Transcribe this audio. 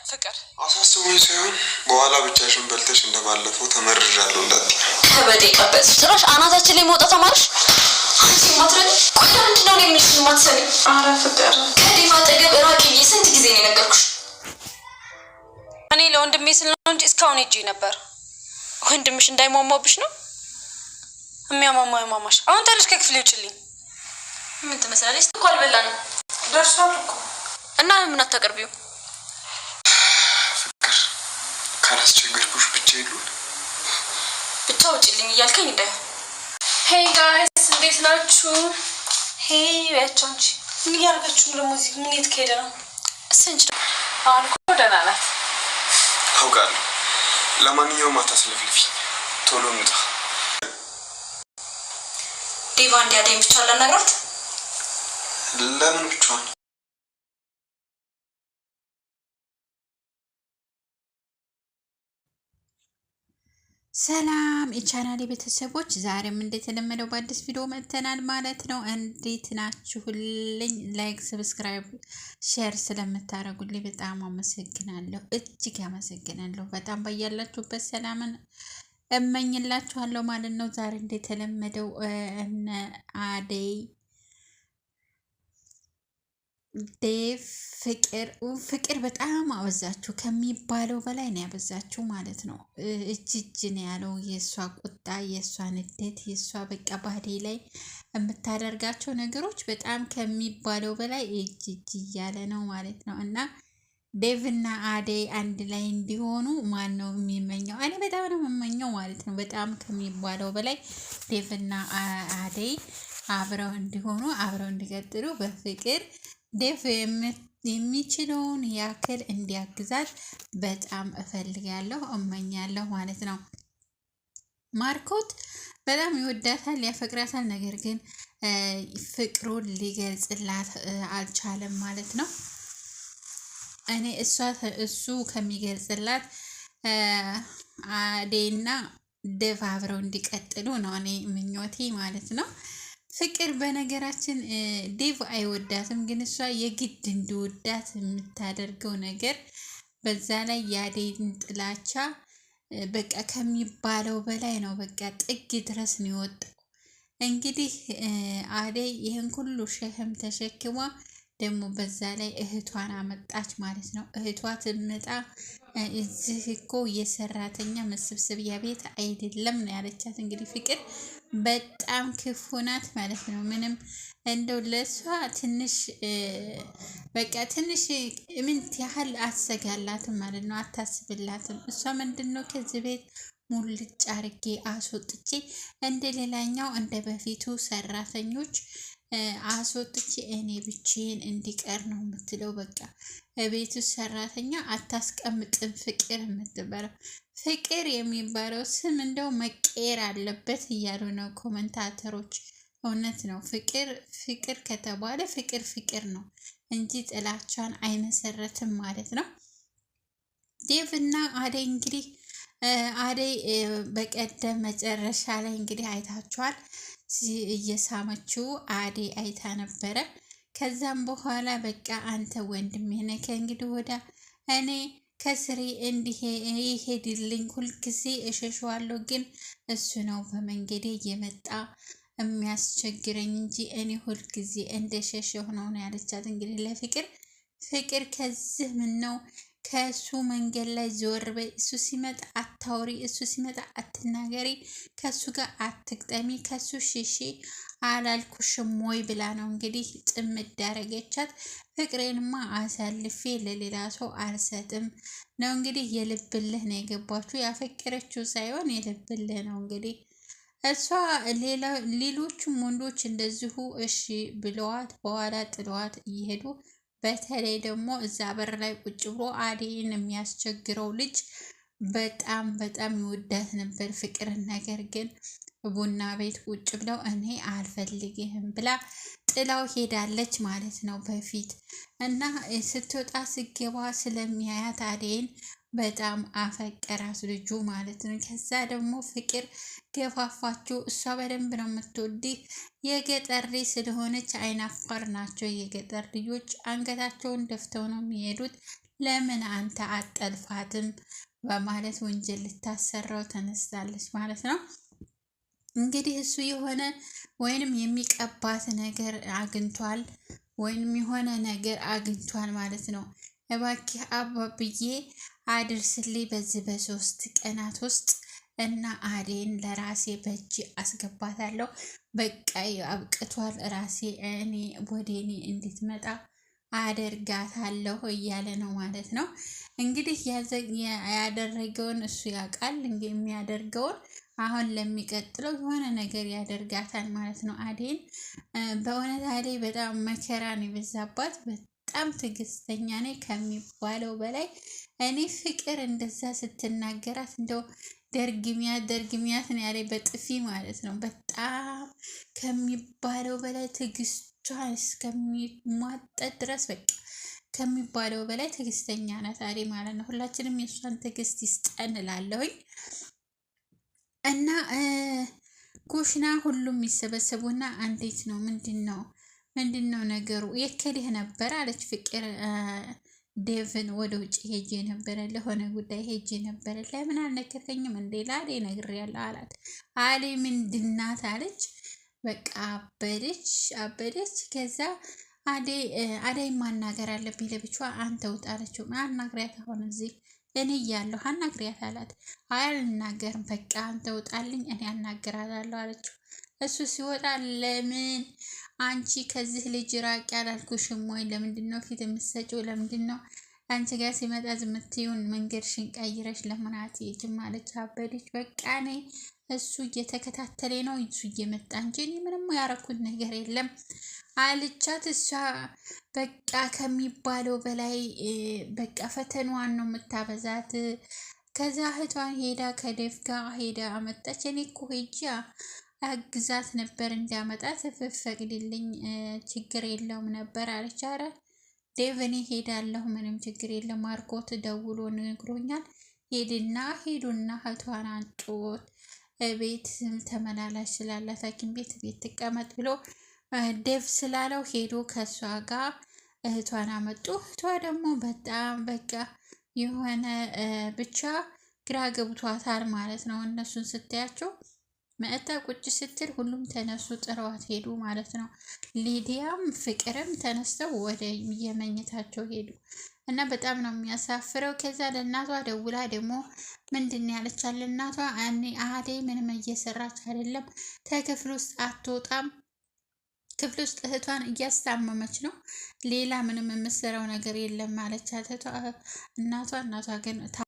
ፍቅር አሳስቦኝ ሳይሆን በኋላ ብቻሽን በልተሽ እንደባለፈው ተመርዣለሁ እንዳትዪ። ከበዴ ቀበጽ ጭራሽ አናታችን ላይ መውጣት አማርሽ። አንቺ ማትረኝ ቆይ ለምንድን ነው የሚልሽ ማትሰሚ? ኧረ ፍቅር ከዴቭ አጠገብ ራቂ ብዬ ስንት ጊዜ ነው የነገርኩሽ? እኔ ለወንድሜ ስል ነው እንጂ እስካሁን ሂጂ ነበር። ወንድምሽ እንዳይሟሟብሽ ነው የሚያሟሟው ማማሽ። አሁን ተነሽ ከክፍሌ ውጭልኝ። ምን ትመስላለች? እኮ አልበላንም ደርሷል እኮ እና ምን አታቀርቢው? ፍቅር ካላስቸገርኩሽ ብቻ ይሉን ብቻ ውጭልኝ እያልከኝ እንዳይ። ሄይ ጋይስ እንዴት ናችሁ? ሄይ ያቻው እንጂ ምን እያደረጋችሁ ነው? ሙዚክ ምን እየተካሄደ ነው? እሰንጅ አሁን እኮ ደህና ናት አውቃለሁ። ለማንኛውም አታስለፍልፊ፣ ቶሎ እንውጣ። ዴቫ እንዲያደኝ ብቻ አላናግራት። ለምን ብቻዋን? ሰላም የቻናሌ ቤተሰቦች፣ ዛሬም እንደተለመደው በአዲስ ቪዲዮ መጥተናል ማለት ነው። እንዴት ናችሁልኝ? ላይክ፣ ሰብስክራይብ፣ ሼር ስለምታደርጉልኝ በጣም አመሰግናለሁ። እጅግ አመሰግናለሁ። በጣም ባያላችሁበት ሰላምን እመኝላችኋለሁ ማለት ነው። ዛሬ እንደተለመደው እነ አደይ ዴቭ ፍቅር በጣም አበዛችሁ፣ ከሚባለው በላይ ነው ያበዛችሁ ማለት ነው። እጅ ነው ያለው የእሷ ቁጣ፣ የእሷ ንዴት፣ የእሷ በቃ ባዴ ላይ የምታደርጋቸው ነገሮች በጣም ከሚባለው በላይ እጅ እያለ ነው ማለት ነው። እና ዴቭ እና አደይ አንድ ላይ እንዲሆኑ ማን ነው የሚመኘው? እኔ በጣም ነው የምመኘው ማለት ነው። በጣም ከሚባለው በላይ ዴቭ እና አደይ አብረው እንዲሆኑ፣ አብረው እንዲቀጥሉ በፍቅር ዴቭ የሚችለውን ያክል እንዲያግዛት በጣም እፈልጋለሁ፣ እመኛለሁ ማለት ነው። ማርኮት በጣም ይወዳታል፣ ያፈቅራታል። ነገር ግን ፍቅሩን ሊገልጽላት አልቻለም ማለት ነው። እኔ እሱ ከሚገልጽላት አደይና ዴቭ አብረው እንዲቀጥሉ ነው እኔ ምኞቴ ማለት ነው። ፍቅር በነገራችን ዴቭ አይወዳትም፣ ግን እሷ የግድ እንዲወዳት የምታደርገው ነገር በዛ ላይ የአደይን ጥላቻ በቃ ከሚባለው በላይ ነው። በቃ ጥግ ድረስ ነው የወጣው። እንግዲህ አደይ ይህን ሁሉ ሸክም ተሸክሟ ደግሞ በዛ ላይ እህቷን አመጣች ማለት ነው። እህቷ ትመጣ እዚህ እኮ የሰራተኛ መሰብሰቢያ ቤት አይደለም ነው ያለቻት። እንግዲህ ፍቅር በጣም ክፉ ናት ማለት ነው። ምንም እንደው ለሷ ትንሽ በቃ ትንሽ ምን ያህል አሰጋላትም ማለት ነው። አታስብላትም። እሷ ምንድነው ከዚህ ቤት ሙልጭ አርጌ አስወጥቼ እንደ ሌላኛው እንደ በፊቱ ሰራተኞች አስወጥቼ እኔ ብቻዬን እንዲቀር ነው የምትለው። በቃ ቤቱ ሰራተኛ አታስቀምጥም ፍቅር የምትባለው። ፍቅር የሚባለው ስም እንደው መቀየር አለበት እያሉ ነው ኮመንታተሮች። እውነት ነው። ፍቅር ከተባለ ፍቅር ነው እንጂ ጥላቻን አይመሰረትም ማለት ነው። ዴቭ እና አደይ እንግዲህ አደይ በቀደም መጨረሻ ላይ እንግዲህ አይታችኋል፣ እየሳመችው አደይ አይታ ነበረ። ከዛም በኋላ በቃ አንተ ወንድሜ ነህ፣ ከእንግዲህ ወዳ እኔ ከስሬ ይሄድልኝ ሁልጊዜ እሸሸዋለሁ፣ ግን እሱ ነው በመንገዴ እየመጣ የሚያስቸግረኝ እንጂ እኔ ሁልጊዜ እንደሸሸሁ ነው ያለቻት። እንግዲህ ለፍቅር ከዚህ ምን ነው ከሱ መንገድ ላይ ዞር በይ፣ እሱ ሲመጣ አታውሪ፣ እሱ ሲመጣ አትናገሪ፣ ከሱ ጋር አትግጠሚ፣ ከሱ ሽሺ አላልኩሽም ወይ ብላ ነው እንግዲህ ጥምድ ያረገቻት። ፍቅሬንማ አሳልፌ ለሌላ ሰው አልሰጥም ነው እንግዲህ። የልብልህ ነው የገባችሁ፣ ያፈቀረችው ሳይሆን የልብልህ ነው እንግዲህ። እሷ ሌሎቹም ወንዶች እንደዚሁ እሺ ብለዋት በኋላ ጥለዋት እየሄዱ፣ በተለይ ደግሞ እዛ በር ላይ ቁጭ ብሎ አደይን የሚያስቸግረው ልጅ በጣም ይወዳት ነበር ፍቅርን። ነገር ግን ቡና ቤት ቁጭ ብለው እኔ አልፈልግህም ብላ ጥላው ሄዳለች ማለት ነው በፊት። እና ስትወጣ ስገባ ስለሚያያት አደይን በጣም አፈቀራት ልጁ ማለት ነው። ከዛ ደግሞ ፍቅር ገፋፋችሁ። እሷ በደንብ ነው የምትወድህ። የገጠር ልጅ ስለሆነች አይናፋር ናቸው የገጠር ልጆች፣ አንገታቸውን ደፍተው ነው የሚሄዱት። ለምን አንተ አጠልፋትም በማለት ወንጀል ልታሰራው ተነስታለች ማለት ነው። እንግዲህ እሱ የሆነ ወይንም የሚቀባት ነገር አግኝቷል ወይንም የሆነ ነገር አግኝቷል ማለት ነው። እባክህ አባብዬ አድርስልኝ በዚህ በ3 ቀናት ውስጥ እና አዴን ለራሴ በእጅ አስገባታለሁ። በቃ አብቅቷል፣ ራሴ እኔ ወደ እኔ እንድትመጣ አደርጋታለሁ እያለ ነው ማለት ነው። እንግዲህ ያደረገውን እሱ ያውቃል። እንግዲህ የሚያደርገውን አሁን ለሚቀጥለው የሆነ ነገር ያደርጋታል ማለት ነው። አዴን በእውነት አዴ በጣም መከራን የበዛባት በጣም ትዕግስተኛ ነኝ ከሚባለው በላይ። እኔ ፍቅር እንደዛ ስትናገራት እንደው ደርግሚያት ነው ያለ በጥፊ ማለት ነው። በጣም ከሚባለው በላይ ትዕግስቷን እስከሚሟጠጥ ድረስ በቃ ከሚባለው በላይ ትዕግስተኛ ናት አዴ ማለት ነው። ሁላችንም የእሷን ትዕግስት ይስጠን እላለሁኝ። እና ኩሽና ሁሉም ይሰበሰቡና እንዴት ነው ምንድን ነው ነገሩ? የከልህ ነበር አለች ፍቅር ዴቭን። ወደ ውጭ ሄጄ ነበረ፣ ለሆነ ጉዳይ ሄጄ ነበረ። ለምን አልነገርከኝም እንዴ? ላዴ ነግሬያለሁ አላት። አሌ ምንድናት አለች። በቃ አበደች። ከዛ አደይ ማናገር አለብኝ ለብቻዋ፣ አንተ ውጣ አለችው። አናግሪያት አሁን እዚህ እኔ እያለሁ አናግሪያት አላት። አልናገርም በቃ አንተ ውጣልኝ እኔ አናግራታለሁ አለችው። እሱ ሲወጣ ለምን አንቺ ከዚህ ልጅ ራቅ ያላልኩሽም ወይ? ለምንድን ነው ፊት የምትሰጪው? ለምንድን ነው አንቺ ጋር ሲመጣ ዝምትይውን መንገድሽን ቀይረሽ ለምን አትሄጂም አለች። አበደች። በቃ እኔ እሱ እየተከታተለ ነው እሱ እየመጣ እንጂ እኔ ምንም ያረኩት ነገር የለም አልቻት። እሷ በቃ ከሚባለው በላይ በቃ ፈተናዋን ነው የምታበዛት። ከዛ እህቷን ሄዳ ከዴቭ ጋር ሄዳ አመጣች። እኔ እኮ ሄጃ አግዛት ነበር እንዲያመጣት ፍፈቅድልኝ ችግር የለውም ነበር አለች። አረ ዴቭ እኔ ሄዳለሁ ምንም ችግር የለም ማርኮት ደውሎ ነግሮኛል። ሄዱና እህቷን አንጡት ቤት ተመላላሽ ስላላት ሐኪም ቤት ትቀመጥ ብሎ ዴቭ ስላለው ሄዶ ከሷ ጋር እህቷን አመጡ። እህቷ ደግሞ በጣም በቃ የሆነ ብቻ ግራ ገብቷታል ማለት ነው። እነሱን ስታያቸው መእታ ቁጭ ስትል ሁሉም ተነሱ ጥረዋት ሄዱ ማለት ነው። ሊዲያም ፍቅርም ተነስተው ወደ የመኝታቸው ሄዱ እና በጣም ነው የሚያሳፍረው። ከዛ ለእናቷ ደውላ ደግሞ ምንድን ያለቻት ለእናቷ አደይ ምንም እየሰራች አይደለም፣ ከክፍል ውስጥ አትወጣም፣ ክፍል ውስጥ እህቷን እያስታመመች ነው፣ ሌላ ምንም የምትሰራው ነገር የለም ማለቻት እናቷ ግን